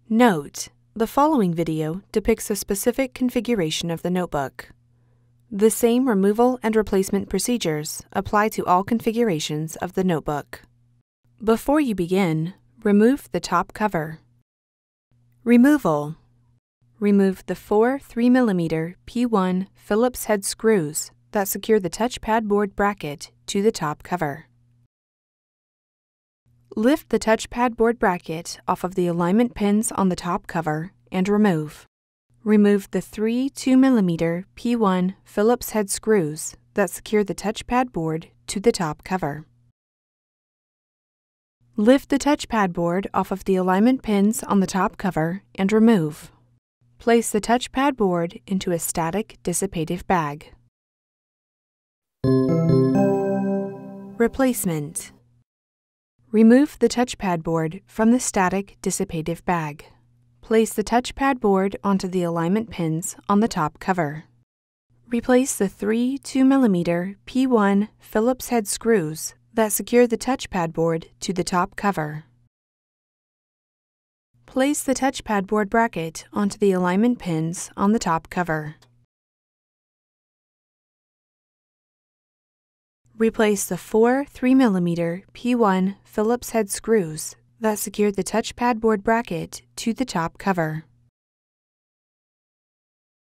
Note: the following video depicts a specific configuration of the notebook. The same removal and replacement procedures apply to all configurations of the notebook. Before you begin, remove the top cover. Removal. Remove the 4 3mm P1 Phillips head screws that secure the touchpad board bracket to the top cover. Lift the touchpad board bracket off of the alignment pins on the top cover and remove. Remove the 3 2mm P1 Phillips head screws that secure the touchpad board to the top cover. Lift the touchpad board off of the alignment pins on the top cover and remove. Place the touchpad board into a static dissipative bag. Replacement. Remove the touchpad board from the static dissipative bag. Place the touchpad board onto the alignment pins on the top cover. Replace the 3 2mm P1 Phillips head screws that secure the touchpad board to the top cover. Place the touchpad board bracket onto the alignment pins on the top cover. Replace the 4 3mm P1 Phillips head screws that secure the touchpad board bracket to the top cover.